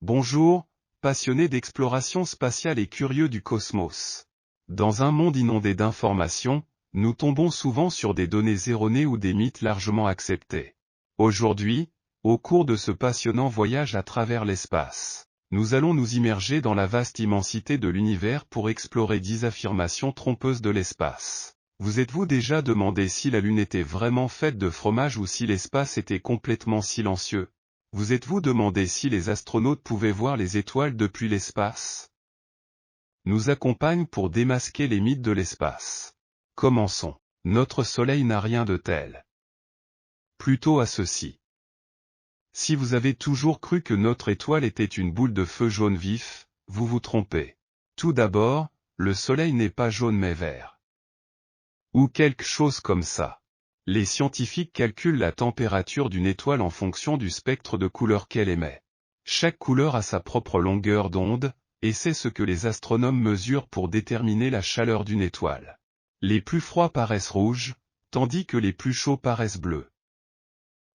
Bonjour, passionnés d'exploration spatiale et curieux du cosmos. Dans un monde inondé d'informations, nous tombons souvent sur des données erronées ou des mythes largement acceptés. Aujourd'hui, au cours de ce passionnant voyage à travers l'espace, nous allons nous immerger dans la vaste immensité de l'univers pour explorer 10 affirmations trompeuses de l'espace. Vous êtes-vous déjà demandé si la Lune était vraiment faite de fromage ou si l'espace était complètement silencieux? Vous êtes-vous demandé si les astronautes pouvaient voir les étoiles depuis l'espace? Nous accompagne pour démasquer les mythes de l'espace. Commençons. Notre Soleil n'a rien de tel. Plutôt à ceci. Si vous avez toujours cru que notre étoile était une boule de feu jaune vif, vous vous trompez. Tout d'abord, le Soleil n'est pas jaune mais vert. Ou quelque chose comme ça. Les scientifiques calculent la température d'une étoile en fonction du spectre de couleurs qu'elle émet. Chaque couleur a sa propre longueur d'onde, et c'est ce que les astronomes mesurent pour déterminer la chaleur d'une étoile. Les plus froids paraissent rouges, tandis que les plus chauds paraissent bleus.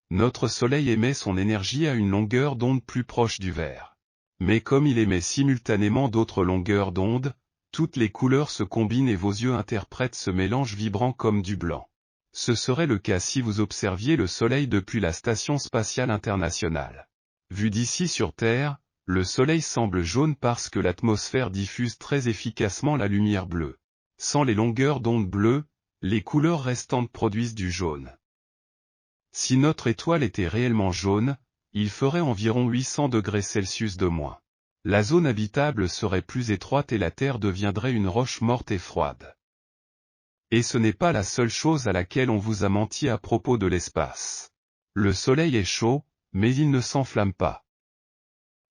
Notre Soleil émet son énergie à une longueur d'onde plus proche du vert. Mais comme il émet simultanément d'autres longueurs d'onde, toutes les couleurs se combinent et vos yeux interprètent ce mélange vibrant comme du blanc. Ce serait le cas si vous observiez le Soleil depuis la Station spatiale internationale. Vu d'ici sur Terre, le Soleil semble jaune parce que l'atmosphère diffuse très efficacement la lumière bleue. Sans les longueurs d'onde bleues, les couleurs restantes produisent du jaune. Si notre étoile était réellement jaune, il ferait environ 800 degrés Celsius de moins. La zone habitable serait plus étroite et la Terre deviendrait une roche morte et froide. Et ce n'est pas la seule chose à laquelle on vous a menti à propos de l'espace. Le Soleil est chaud, mais il ne s'enflamme pas.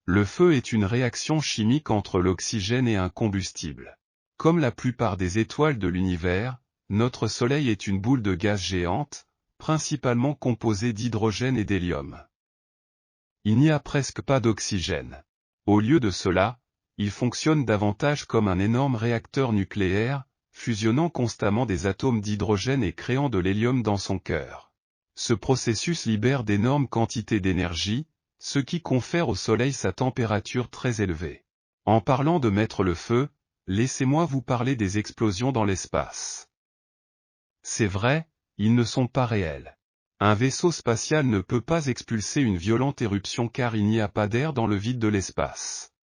Le feu est une réaction chimique entre l'oxygène et un combustible. Comme la plupart des étoiles de l'univers, notre Soleil est une boule de gaz géante, principalement composée d'hydrogène et d'hélium. Il n'y a presque pas d'oxygène. Au lieu de cela, il fonctionne davantage comme un énorme réacteur nucléaire, fusionnant constamment des atomes d'hydrogène et créant de l'hélium dans son cœur. Ce processus libère d'énormes quantités d'énergie, ce qui confère au Soleil sa température très élevée. En parlant de mettre le feu, laissez-moi vous parler des explosions dans l'espace. C'est vrai, ils ne sont pas réels. Un vaisseau spatial ne peut pas expulser une violente éruption car il n'y a pas d'air dans le vide de l'espace.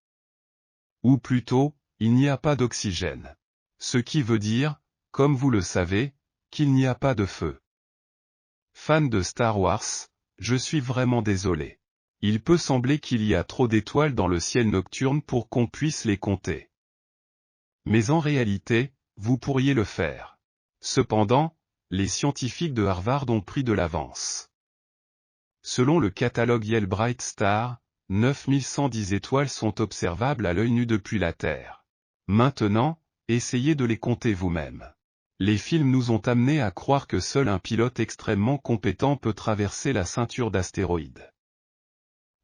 Ou plutôt, il n'y a pas d'oxygène. Ce qui veut dire, comme vous le savez, qu'il n'y a pas de feu. Fan de Star Wars, je suis vraiment désolé. Il peut sembler qu'il y a trop d'étoiles dans le ciel nocturne pour qu'on puisse les compter. Mais en réalité, vous pourriez le faire. Cependant, les scientifiques de Harvard ont pris de l'avance. Selon le catalogue Yale Bright Star, 9110 étoiles sont observables à l'œil nu depuis la Terre. Maintenant, essayez de les compter vous-même. Les films nous ont amenés à croire que seul un pilote extrêmement compétent peut traverser la ceinture d'astéroïdes.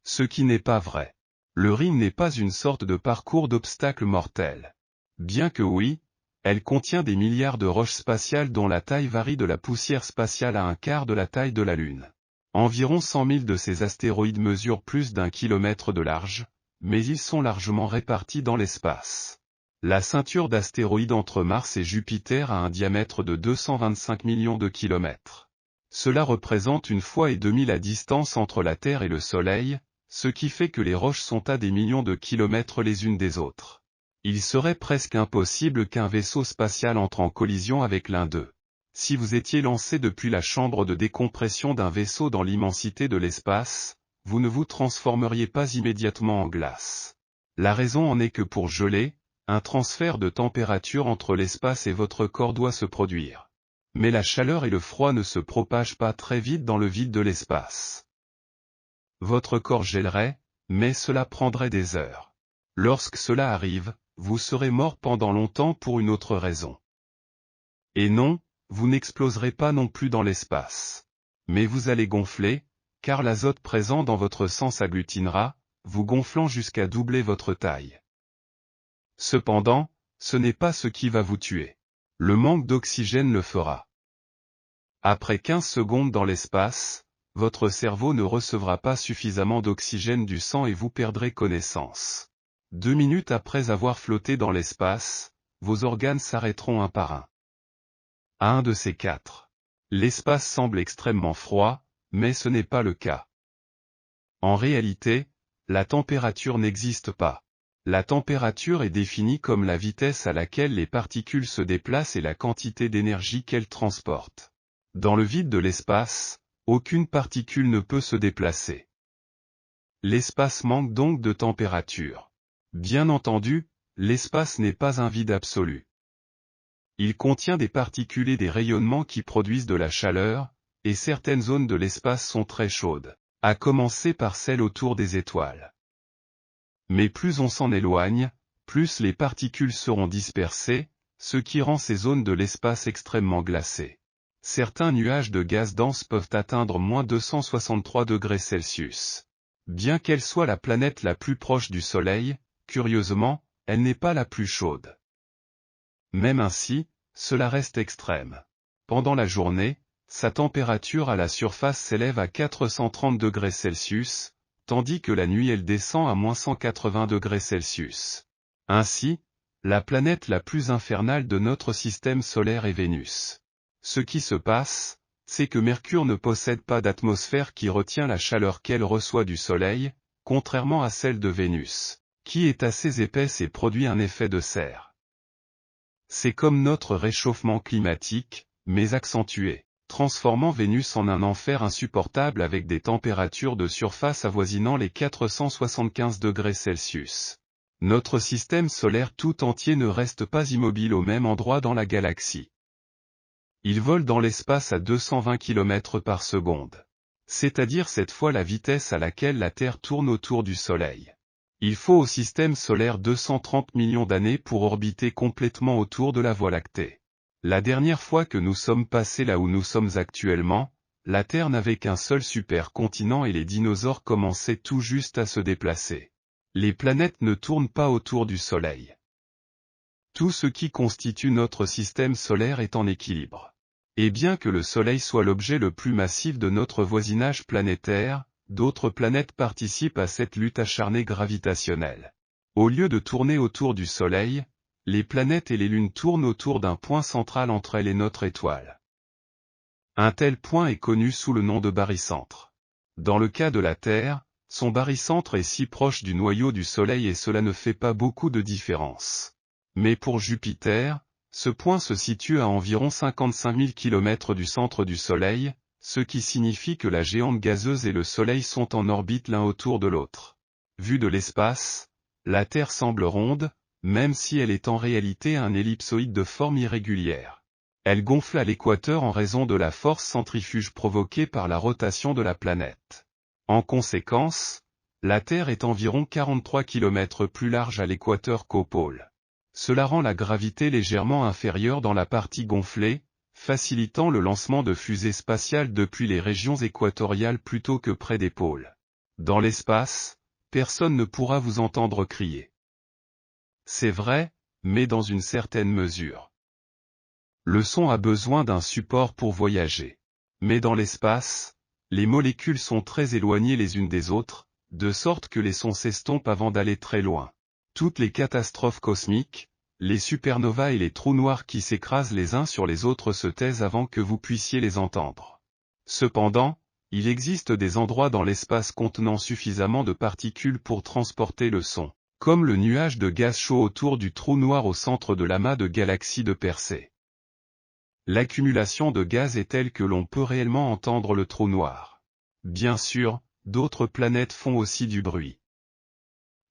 Ce qui n'est pas vrai. Le ring n'est pas une sorte de parcours d'obstacles mortels. Bien que oui, elle contient des milliards de roches spatiales dont la taille varie de la poussière spatiale à un quart de la taille de la Lune. Environ 100 000 de ces astéroïdes mesurent plus d'1 kilomètre de large, mais ils sont largement répartis dans l'espace. La ceinture d'astéroïdes entre Mars et Jupiter a un diamètre de 225 millions de kilomètres. Cela représente 1,5 fois la distance entre la Terre et le Soleil, ce qui fait que les roches sont à des millions de kilomètres les unes des autres. Il serait presque impossible qu'un vaisseau spatial entre en collision avec l'un d'eux. Si vous étiez lancé depuis la chambre de décompression d'un vaisseau dans l'immensité de l'espace, vous ne vous transformeriez pas immédiatement en glace. La raison en est que pour geler, un transfert de température entre l'espace et votre corps doit se produire. Mais la chaleur et le froid ne se propagent pas très vite dans le vide de l'espace. Votre corps gèlerait, mais cela prendrait des heures. Lorsque cela arrive, vous serez mort pendant longtemps pour une autre raison. Et non, vous n'exploserez pas non plus dans l'espace. Mais vous allez gonfler, car l'azote présent dans votre sang s'agglutinera, vous gonflant jusqu'à doubler votre taille. Cependant, ce n'est pas ce qui va vous tuer. Le manque d'oxygène le fera. Après 15 secondes dans l'espace, votre cerveau ne recevra pas suffisamment d'oxygène du sang et vous perdrez connaissance. 2 minutes après avoir flotté dans l'espace, vos organes s'arrêteront un par un. À un de ces quatre. L'espace semble extrêmement froid, mais ce n'est pas le cas. En réalité, la température n'existe pas. La température est définie comme la vitesse à laquelle les particules se déplacent et la quantité d'énergie qu'elles transportent. Dans le vide de l'espace, aucune particule ne peut se déplacer. L'espace manque donc de température. Bien entendu, l'espace n'est pas un vide absolu. Il contient des particules et des rayonnements qui produisent de la chaleur, et certaines zones de l'espace sont très chaudes, à commencer par celles autour des étoiles. Mais plus on s'en éloigne, plus les particules seront dispersées, ce qui rend ces zones de l'espace extrêmement glacées. Certains nuages de gaz dense peuvent atteindre -263°C. Bien qu'elle soit la planète la plus proche du Soleil, curieusement, elle n'est pas la plus chaude. Même ainsi, cela reste extrême. Pendant la journée, sa température à la surface s'élève à 430°C, tandis que la nuit elle descend à -180°C. Ainsi, la planète la plus infernale de notre système solaire est Vénus. Ce qui se passe, c'est que Mercure ne possède pas d'atmosphère qui retient la chaleur qu'elle reçoit du Soleil, contrairement à celle de Vénus, qui est assez épaisse et produit un effet de serre. C'est comme notre réchauffement climatique, mais accentué, transformant Vénus en un enfer insupportable avec des températures de surface avoisinant les 475°C. Notre système solaire tout entier ne reste pas immobile au même endroit dans la galaxie. Il vole dans l'espace à 220 km par seconde. C'est-à-dire cette fois la vitesse à laquelle la Terre tourne autour du Soleil. Il faut au système solaire 230 millions d'années pour orbiter complètement autour de la Voie lactée. La dernière fois que nous sommes passés là où nous sommes actuellement, la Terre n'avait qu'un seul supercontinent et les dinosaures commençaient tout juste à se déplacer. Les planètes ne tournent pas autour du Soleil. Tout ce qui constitue notre système solaire est en équilibre. Et bien que le Soleil soit l'objet le plus massif de notre voisinage planétaire, d'autres planètes participent à cette lutte acharnée gravitationnelle. Au lieu de tourner autour du Soleil, les planètes et les lunes tournent autour d'un point central entre elles et notre étoile. Un tel point est connu sous le nom de barycentre. Dans le cas de la Terre, son barycentre est si proche du noyau du Soleil et cela ne fait pas beaucoup de différence. Mais pour Jupiter, ce point se situe à environ 55 000 km du centre du Soleil, ce qui signifie que la géante gazeuse et le Soleil sont en orbite l'un autour de l'autre. Vue de l'espace, la Terre semble ronde, même si elle est en réalité un ellipsoïde de forme irrégulière. Elle gonfle à l'équateur en raison de la force centrifuge provoquée par la rotation de la planète. En conséquence, la Terre est environ 43 km plus large à l'équateur qu'au pôle. Cela rend la gravité légèrement inférieure dans la partie gonflée, facilitant le lancement de fusées spatiales depuis les régions équatoriales plutôt que près des pôles. Dans l'espace, personne ne pourra vous entendre crier. C'est vrai, mais dans une certaine mesure. Le son a besoin d'un support pour voyager. Mais dans l'espace, les molécules sont très éloignées les unes des autres, de sorte que les sons s'estompent avant d'aller très loin. Toutes les catastrophes cosmiques, les supernovas et les trous noirs qui s'écrasent les uns sur les autres se taisent avant que vous puissiez les entendre. Cependant, il existe des endroits dans l'espace contenant suffisamment de particules pour transporter le son, comme le nuage de gaz chaud autour du trou noir au centre de l'amas de galaxies de Persée. L'accumulation de gaz est telle que l'on peut réellement entendre le trou noir. Bien sûr, d'autres planètes font aussi du bruit.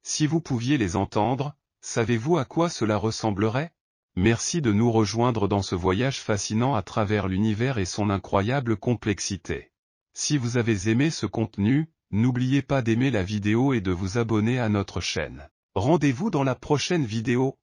Si vous pouviez les entendre, savez-vous à quoi cela ressemblerait? Merci de nous rejoindre dans ce voyage fascinant à travers l'univers et son incroyable complexité. Si vous avez aimé ce contenu, n'oubliez pas d'aimer la vidéo et de vous abonner à notre chaîne. Rendez-vous dans la prochaine vidéo.